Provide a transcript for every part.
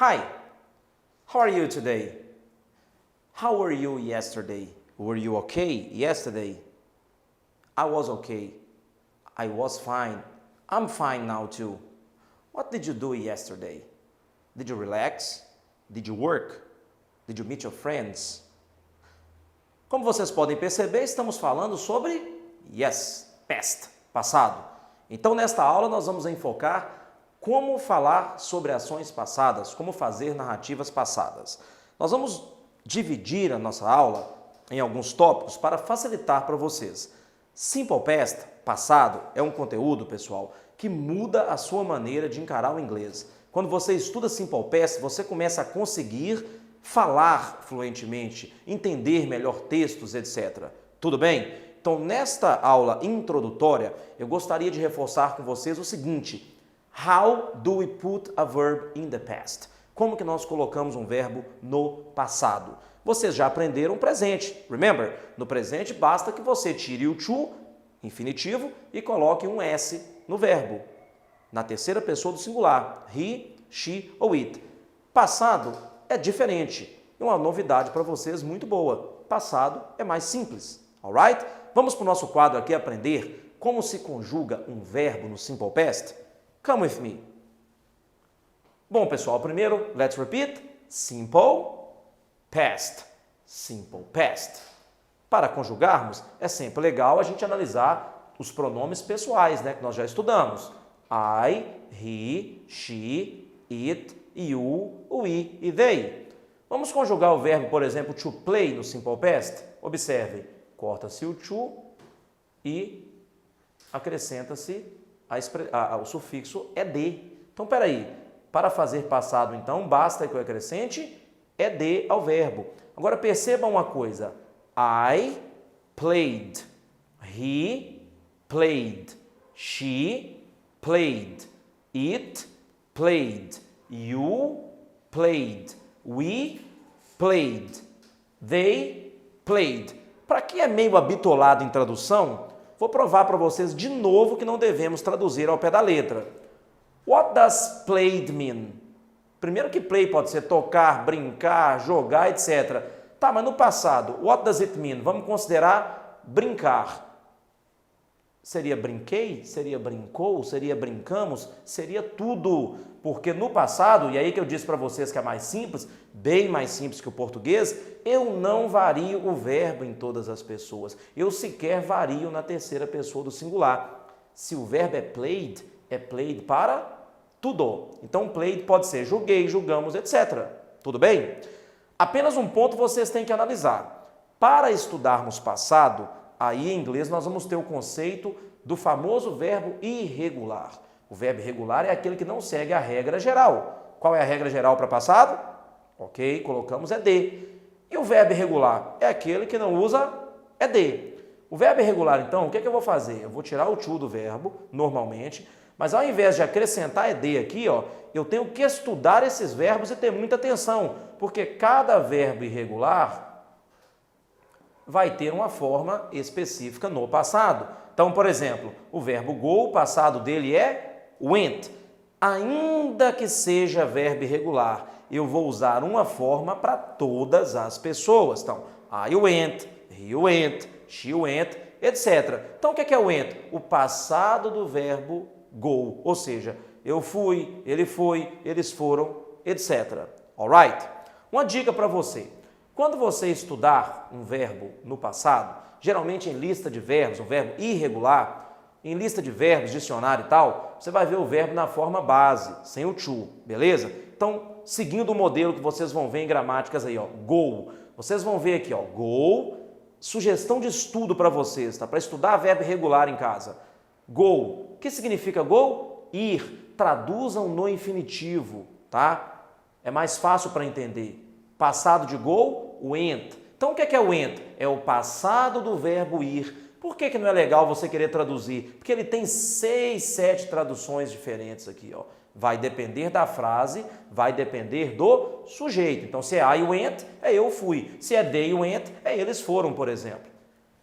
Hi, how are you today? How were you yesterday? Were you okay yesterday? I was okay. I was fine. I'm fine now too. What did you do yesterday? Did you relax? Did you work? Did you meet your friends? Como vocês podem perceber, estamos falando sobre past, passado. Então, nesta aula, nós vamos enfocar como falar sobre ações passadas, como fazer narrativas passadas. Nós vamos dividir a nossa aula em alguns tópicos para facilitar para vocês. Simple Past, passado, é um conteúdo, pessoal, que muda a sua maneira de encarar o inglês. Quando você estuda Simple Past, você começa a conseguir falar fluentemente, entender melhor textos, etc. Tudo bem? Então, nesta aula introdutória, eu gostaria de reforçar com vocês o seguinte: How do we put a verb in the past? Como que nós colocamos um verbo no passado? Vocês já aprenderam o presente. Remember? No presente basta que você tire o to, infinitivo, e coloque um S no verbo. Na terceira pessoa do singular. He, she ou it. Passado é diferente. É uma novidade para vocês muito boa. Passado é mais simples. Alright? Vamos para o nosso quadro aqui aprender como se conjuga um verbo no Simple Past? Come with me. Bom, pessoal, primeiro, let's repeat. Simple Past. Simple Past. Para conjugarmos, é sempre legal a gente analisar os pronomes pessoais, né, que nós já estudamos. I, he, she, it, you, we e they. Vamos conjugar o verbo, por exemplo, to play no Simple Past? Observe, corta-se o to e acrescenta-se o sufixo ed. Então, peraí, para fazer passado, então, basta que eu acrescente ed ao verbo. Agora, perceba uma coisa. I played. He played. She played. It played. You played. We played. They played. Para quem é meio habitolado em tradução, vou provar para vocês de novo que não devemos traduzir ao pé da letra. What does played mean? Primeiro que play pode ser tocar, brincar, jogar, etc. Tá, mas no passado, what does it mean? Vamos considerar brincar. Seria brinquei? Seria brincou? Seria brincamos? Seria tudo. Porque no passado, e aí que eu disse para vocês que é mais simples, bem mais simples que o português, eu não vario o verbo em todas as pessoas. Eu sequer vario na terceira pessoa do singular. Se o verbo é played para tudo. Então, played pode ser joguei, jogamos, etc. Tudo bem? Apenas um ponto vocês têm que analisar. Para estudarmos passado, aí em inglês nós vamos ter o conceito do famoso verbo irregular. O verbo irregular é aquele que não segue a regra geral. Qual é a regra geral para passado? Ok, colocamos ed. E o verbo irregular é aquele que não usa ed. O verbo irregular, então, o que eu vou fazer? Eu vou tirar o to do verbo, normalmente, mas ao invés de acrescentar ed aqui, ó, eu tenho que estudar esses verbos e ter muita atenção, porque cada verbo irregular vai ter uma forma específica no passado. Então, por exemplo, o verbo go, o passado dele é went. Ainda que seja verbo irregular, eu vou usar uma forma para todas as pessoas. Então, I went, he went, she went, etc. Então, o que é went? O passado do verbo go, ou seja, eu fui, ele foi, eles foram, etc. Alright? Uma dica para você. Quando você estudar um verbo no passado, geralmente em lista de verbos, um verbo irregular, em lista de verbos, dicionário e tal, você vai ver o verbo na forma base, sem o to, beleza? Então, seguindo o modelo que vocês vão ver em gramáticas aí, ó, go. Vocês vão ver aqui, ó, go, sugestão de estudo para vocês, tá? Para estudar verbo irregular em casa. Go. O que significa go? Ir. Traduzam no infinitivo, tá? É mais fácil para entender. Passado de go, went. Então, o que é went? É o passado do verbo ir. Por que não é legal você querer traduzir? Porque ele tem 6, 7 traduções diferentes aqui, ó. Vai depender da frase, vai depender do sujeito. Então, se é I went, é eu fui. Se é they went, é eles foram, por exemplo.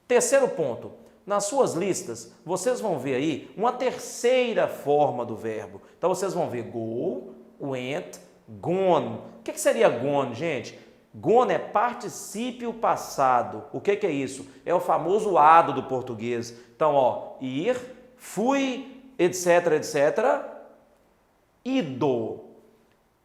Terceiro ponto. Nas suas listas, vocês vão ver aí uma terceira forma do verbo. Então, vocês vão ver go, went, Gone. O que seria gone, gente? Gone é particípio passado. O que é isso? É o famoso ado do português. Então, ó, ir, fui, etc, etc, ido.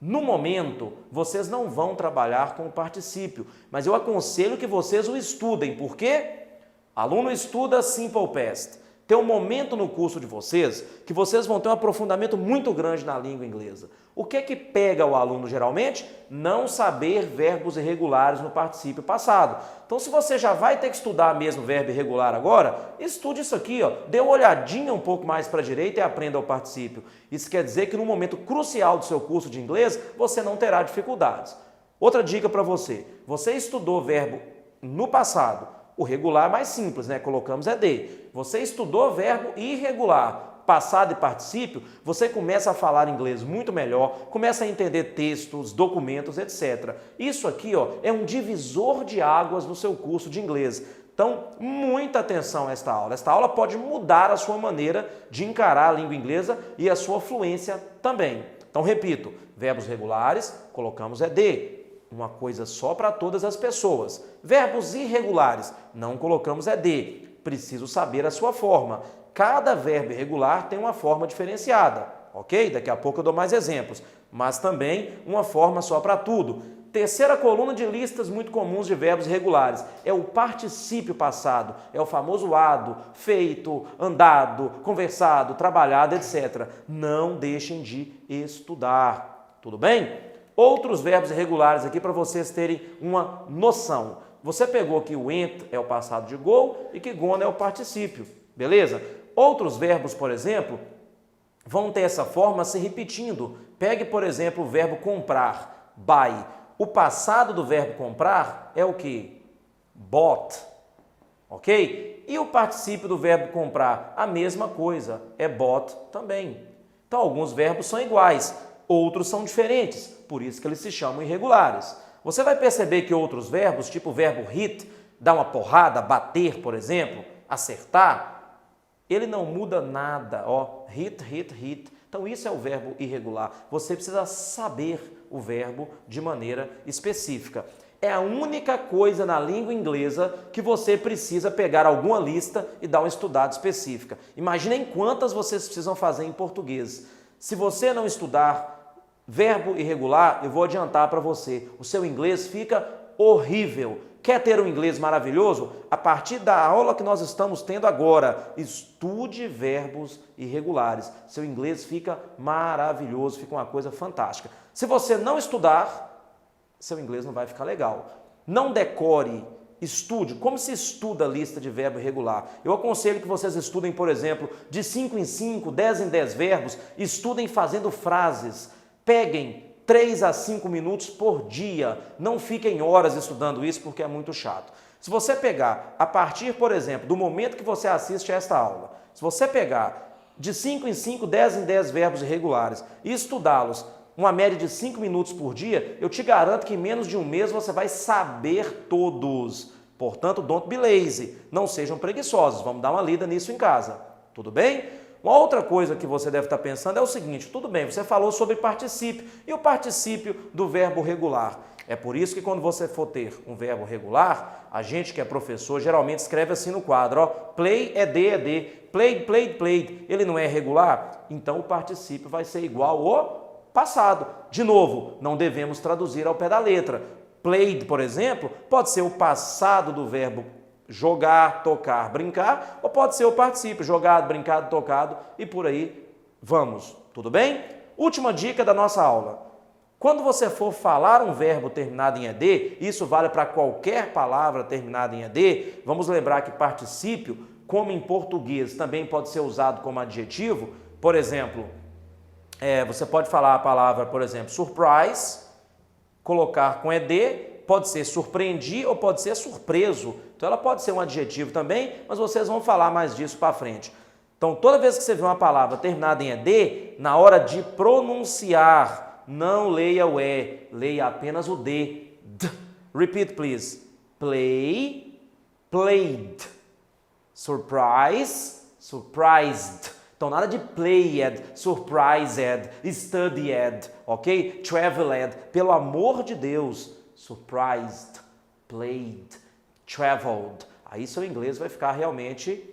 No momento, vocês não vão trabalhar com o particípio, mas eu aconselho que vocês o estudem. Por quê? Aluno estuda Simple Past. Tem um momento no curso de vocês que vocês vão ter um aprofundamento muito grande na língua inglesa. O que é que pega o aluno geralmente? Não saber verbos irregulares no particípio passado. Então, se você já vai ter que estudar mesmo verbo irregular agora, estude isso aqui, ó. Dê uma olhadinha um pouco mais para a direita e aprenda o particípio. Isso quer dizer que no momento crucial do seu curso de inglês, você não terá dificuldades. Outra dica para você. Você estudou verbo no passado. O regular é mais simples, né? Colocamos ED. Você estudou verbo irregular, passado e particípio, você começa a falar inglês muito melhor, começa a entender textos, documentos, etc. Isso aqui, ó, é um divisor de águas no seu curso de inglês. Então, muita atenção a esta aula. Esta aula pode mudar a sua maneira de encarar a língua inglesa e a sua fluência também. Então, repito, verbos regulares, colocamos ED. Uma coisa só para todas as pessoas. Verbos irregulares, não colocamos ED. Preciso saber a sua forma. Cada verbo irregular tem uma forma diferenciada, ok? Daqui a pouco eu dou mais exemplos, mas também uma forma só para tudo. Terceira coluna de listas muito comuns de verbos irregulares é o particípio passado, é o famoso ado, feito, andado, conversado, trabalhado, etc. Não deixem de estudar, tudo bem? Outros verbos irregulares aqui para vocês terem uma noção. Você pegou que o went é o passado de go e que gone é o particípio, beleza? Outros verbos, por exemplo, vão ter essa forma se repetindo. Pegue, por exemplo, o verbo comprar, buy. O passado do verbo comprar é o que? Bought, ok? E o particípio do verbo comprar, a mesma coisa, é bought também. Então, alguns verbos são iguais, outros são diferentes, por isso que eles se chamam irregulares. Você vai perceber que outros verbos, tipo o verbo hit, dar uma porrada, bater, por exemplo, acertar, ele não muda nada, ó, hit, hit, hit. Então isso é o verbo irregular. Você precisa saber o verbo de maneira específica. É a única coisa na língua inglesa que você precisa pegar alguma lista e dar uma estudada específica. Imaginem quantas vocês precisam fazer em português. Se você não estudar verbo irregular, eu vou adiantar para você, o seu inglês fica horrível. Quer ter um inglês maravilhoso? A partir da aula que nós estamos tendo agora, estude verbos irregulares. Seu inglês fica maravilhoso, fica uma coisa fantástica. Se você não estudar, seu inglês não vai ficar legal. Não decore, estude. Como se estuda a lista de verbo irregular? Eu aconselho que vocês estudem, por exemplo, de 5 em 5, 10 em 10 verbos, estudem fazendo frases. Peguem 3 a 5 minutos por dia. Não fiquem horas estudando isso porque é muito chato. Se você pegar, a partir, por exemplo, do momento que você assiste a esta aula, se você pegar de 5 em 5, 10 em 10 verbos irregulares e estudá-los uma média de 5 minutos por dia, eu te garanto que em menos de um mês você vai saber todos. Portanto, don't be lazy. Não sejam preguiçosos. Vamos dar uma lida nisso em casa. Tudo bem? Uma outra coisa que você deve estar pensando é o seguinte, tudo bem, você falou sobre particípio e o particípio do verbo regular. É por isso que quando você for ter um verbo regular, a gente que é professor geralmente escreve assim no quadro, ó, play, ed, played, played, played. Ele não é regular? Então o particípio vai ser igual ao passado. De novo, não devemos traduzir ao pé da letra. Played, por exemplo, pode ser o passado do verbo jogar, tocar, brincar, ou pode ser o particípio, jogado, brincado, tocado e por aí vamos. Tudo bem? Última dica da nossa aula. Quando você for falar um verbo terminado em ED, isso vale para qualquer palavra terminada em ED, vamos lembrar que particípio, como em português, também pode ser usado como adjetivo. Por exemplo, você pode falar a palavra, por exemplo, surprise, colocar com ED, pode ser surpreendi ou pode ser surpreso. Então ela pode ser um adjetivo também, mas vocês vão falar mais disso para frente. Então toda vez que você vê uma palavra terminada em ED, na hora de pronunciar, não leia o E, leia apenas o D. Repeat, please. Play, played. Surprise, surprised. Então, nada de played, surprised, studied, ok? Traveled, pelo amor de Deus. Surprised, played, traveled. Aí seu inglês vai ficar realmente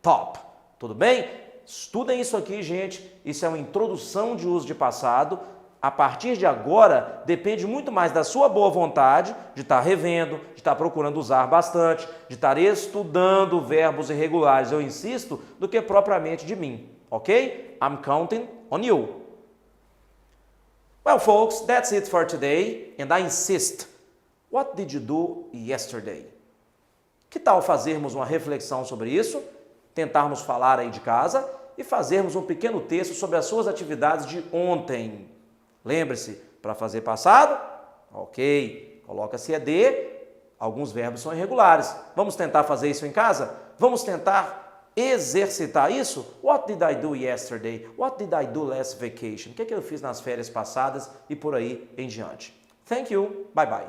top. Tudo bem? Estudem isso aqui, gente. Isso é uma introdução de uso de passado. A partir de agora, depende muito mais da sua boa vontade de estar revendo, de estar procurando usar bastante, de estar estudando verbos irregulares, eu insisto, do que propriamente de mim, ok? I'm counting on you. Well, folks, that's it for today, and I insist. What did you do yesterday? Que tal fazermos uma reflexão sobre isso, tentarmos falar aí de casa e fazermos um pequeno texto sobre as suas atividades de ontem? Lembre-se, para fazer passado, ok, coloca-se ED, alguns verbos são irregulares. Vamos tentar fazer isso em casa? Vamos tentar exercitar isso? What did I do yesterday? What did I do last vacation? O que eu fiz nas férias passadas e por aí em diante? Thank you, bye bye.